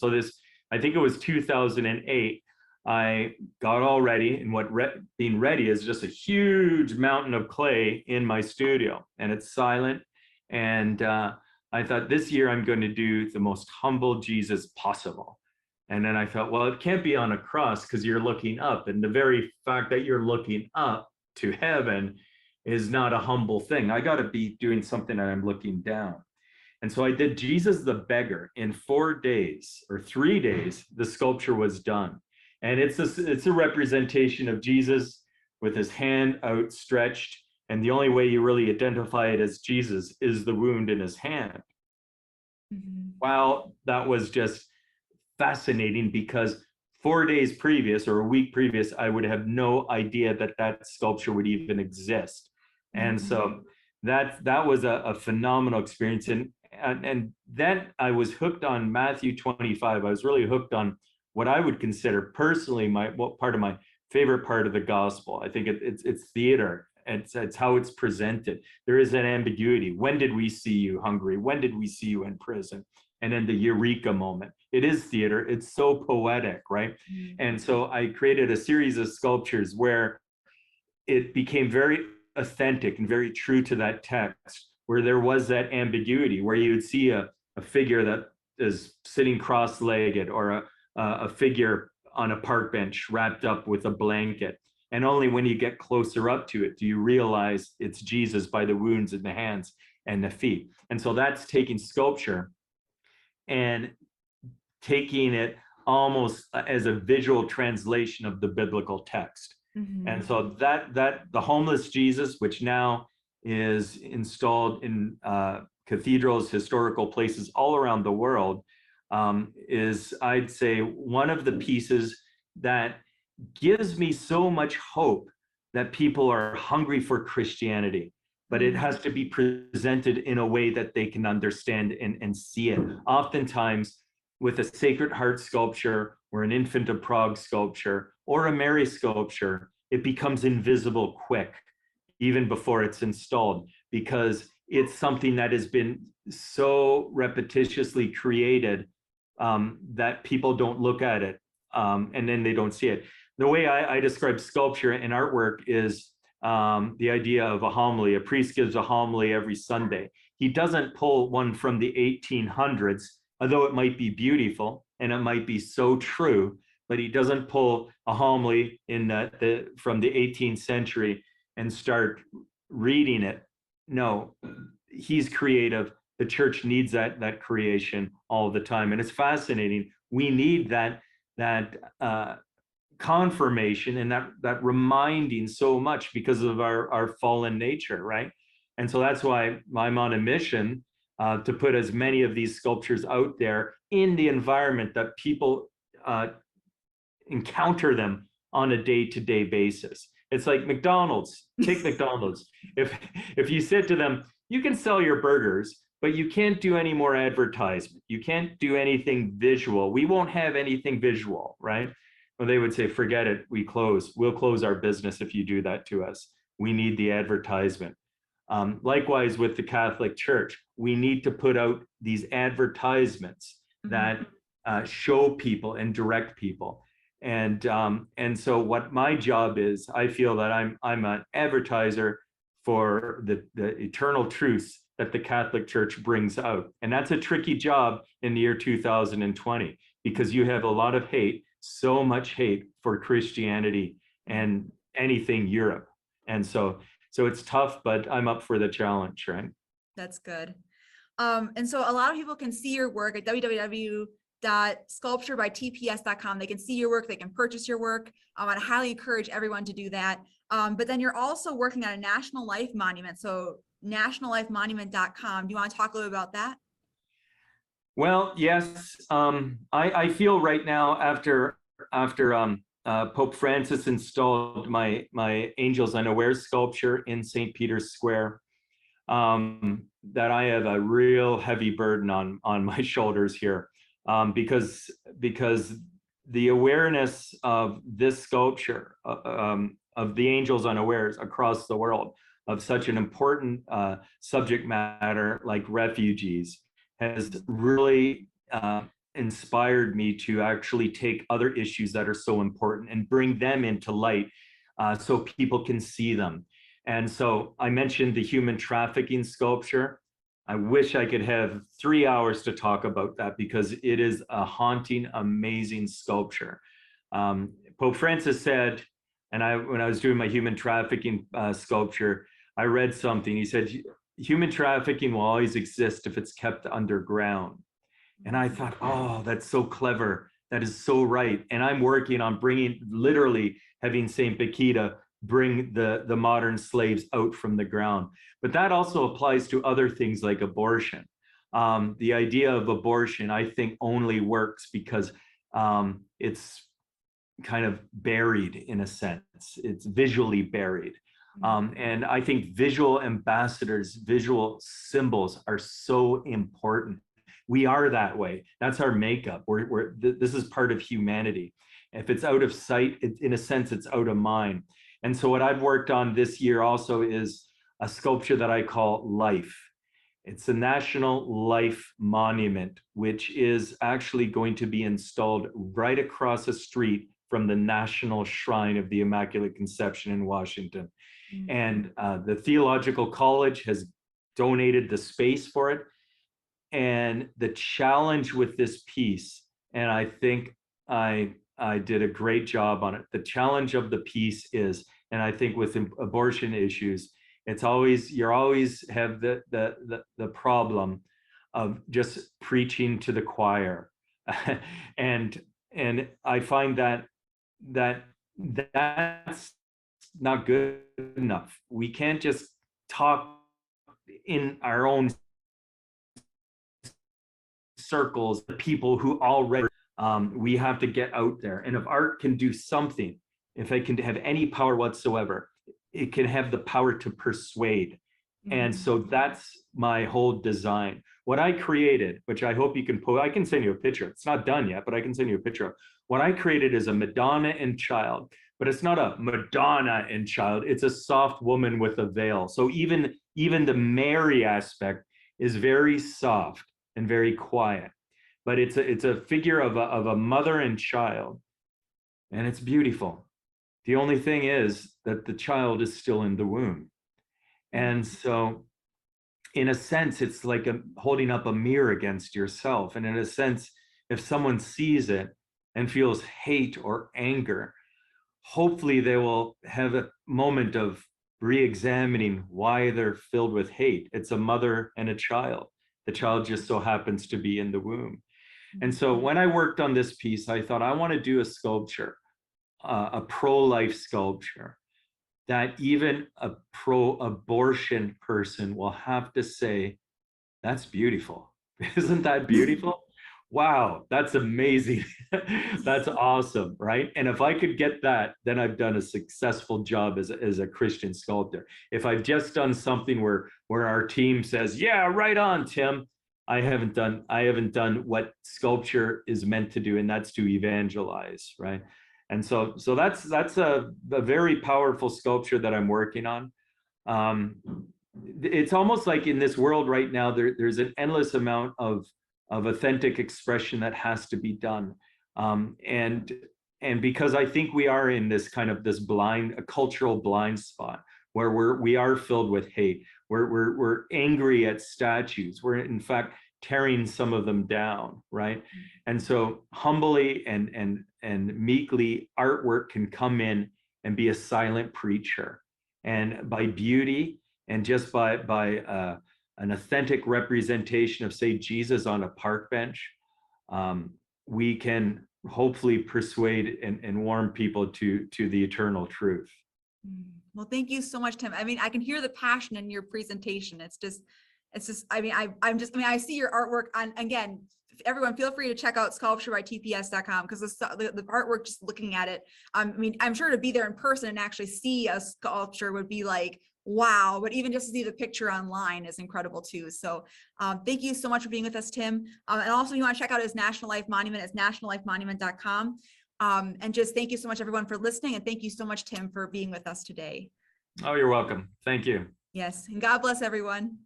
So this, I think it was 2008, I got all ready, and being ready is just a huge mountain of clay in my studio, and it's silent. And I thought, this year I'm going to do the most humble Jesus possible. And then I thought, well, it can't be on a cross because you're looking up, and the very fact that you're looking up to heaven is not a humble thing. I got to be doing something that I'm looking down. And so I did Jesus the Beggar. In 4 days or 3 days, the sculpture was done. And it's a representation of Jesus with his hand outstretched. And the only way you really identify it as Jesus is the wound in his hand. Mm-hmm. Wow, that was just fascinating, because 4 days previous or a week previous, I would have no idea that that sculpture would even exist. Mm-hmm. And so that was a phenomenal experience. And then I was hooked on Matthew 25. I was really hooked on what I would consider personally part of my favorite part of the gospel. I think it's theater. It's how it's presented. There is an ambiguity. When did we see you hungry? When did we see you in prison? And then the eureka moment. It is theater. It's so poetic, right? Mm-hmm. And so I created a series of sculptures where it became very authentic and very true to that text, where there was that ambiguity, where you would see a figure that is sitting cross-legged, or a figure on a park bench wrapped up with a blanket. And only when you get closer up to it do you realize it's Jesus by the wounds in the hands and the feet. And so that's taking sculpture and taking it almost as a visual translation of the biblical text. Mm-hmm. And so that the homeless Jesus, which now is installed in cathedrals, historical places all around the world, is, I'd say, one of the pieces that gives me so much hope that people are hungry for Christianity, but it has to be presented in a way that they can understand and see it. Oftentimes with a Sacred Heart sculpture or an Infant of Prague sculpture or a Mary sculpture, it becomes invisible quick, even before it's installed, because it's something that has been so repetitiously created that people don't look at it, and then they don't see it. The way I describe sculpture and artwork is the idea of a homily. A priest gives a homily every Sunday. He doesn't pull one from the 1800s, although it might be beautiful and it might be so true, but he doesn't pull a homily from the 18th century and start reading it. No, he's creative. The church needs that creation all the time. And it's fascinating. We need that confirmation and that reminding so much because of our fallen nature, right? And so that's why I'm on a mission to put as many of these sculptures out there in the environment that people encounter them on a day-to-day basis. It's like McDonald's. Take McDonald's. If you said to them, you can sell your burgers, but you can't do any more advertisement. You can't do anything visual. We won't have anything visual, right? Well, they would say, forget it, we'll close our business if you do that to us. We need the advertisement. Likewise with the Catholic Church, we need to put out these advertisements that show people and direct people. And so what my job is, I feel that I'm an advertiser for the eternal truths that the Catholic Church brings out. And that's a tricky job in the year 2020, because you have a lot of hate, so much hate for Christianity and anything Europe. And so it's tough, but I'm up for the challenge, right? That's good. And so a lot of people can see your work at www.sculpturebytps.com. They can see your work, they can purchase your work. I highly encourage everyone to do that. But then you're also working on a National Life Monument. So nationallifemonument.com. Do you want to talk a little about that? Well, yes. I feel right now after Pope Francis installed my Angels Unawares sculpture in St. Peter's Square, that I have a real heavy burden on my shoulders here, because the awareness of this sculpture, of the Angels Unawares across the world, of such an important subject matter like refugees, has really inspired me to actually take other issues that are so important and bring them into light so people can see them. And so I mentioned the human trafficking sculpture. I wish I could have 3 hours to talk about that because it is a haunting, amazing sculpture. Pope Francis said, and when I was doing my human trafficking sculpture, I read something. He said, human trafficking will always exist if it's kept underground. And I thought, oh, that's so clever. That is so right. And I'm working on literally having St. Paquita bring the modern slaves out from the ground. But that also applies to other things like abortion. The idea of abortion, I think, only works because it's kind of buried in a sense. It's visually buried. And I think visual ambassadors, visual symbols are so important. We are that way. That's our makeup. This is part of humanity. If it's out of sight, in a sense, it's out of mind. And so what I've worked on this year also is a sculpture that I call Life. It's a National Life Monument, which is actually going to be installed right across the street from the National Shrine of the Immaculate Conception in Washington. And the Theological College has donated the space for it. And the challenge with this piece, and I think I did a great job on it. The challenge of the piece is, and I think with abortion issues, it's always, you always have the problem of just preaching to the choir. and I find that's not good enough. We can't just talk in our own circles, the people who already, we have to get out there. And if art can do something, if it can have any power whatsoever, it can have the power to persuade. And so that's my whole design. What I created, which I hope you can I can send you a picture. It's not done yet, but I can send you a picture. What I created is a Madonna and child, but it's not a Madonna and child. It's a soft woman with a veil. So even the Mary aspect is very soft and very quiet, but it's a figure of a mother and child, and it's beautiful. The only thing is that the child is still in the womb. And so in a sense, it's like holding up a mirror against yourself. And in a sense, if someone sees it and feels hate or anger, hopefully they will have a moment of re-examining why they're filled with hate. It's a mother and a child. The child just so happens to be in the womb. And so when I worked on this piece, I thought I want to do a sculpture, a pro-life sculpture, that even a pro-abortion person will have to say, that's beautiful. Isn't that beautiful? Wow, that's amazing. That's awesome, right? And if I could get that, then I've done a successful job as a Christian sculptor. If I've just done something where our team says, yeah, right on, Tim, I haven't done what sculpture is meant to do, and that's to evangelize, right? And so that's a very powerful sculpture that I'm working on. It's almost like in this world right now, there's an endless amount of authentic expression that has to be done. And because I think we are in this kind of a cultural blind spot where we are filled with hate, we're angry at statues, we're in fact tearing some of them down, right? And so humbly and meekly, artwork can come in and be a silent preacher. And by beauty and just by an authentic representation of, say, Jesus on a park bench, we can hopefully persuade and warm people to the eternal truth. Well, thank you so much, Tim. I mean, I can hear the passion in your presentation. It's just, I mean, I see your artwork on, again, everyone feel free to check out sculpture.tps.com because the artwork, just looking at it, I mean, I'm sure to be there in person and actually see a sculpture would be like, wow, but even just to see the picture online is incredible too. So thank you so much for being with us, Tim. And also you want to check out his National Life Monument, it's nationallifemonument.com. And just thank you so much everyone for listening. And thank you so much, Tim, for being with us today. Oh, you're welcome. Thank you. Yes. And God bless everyone.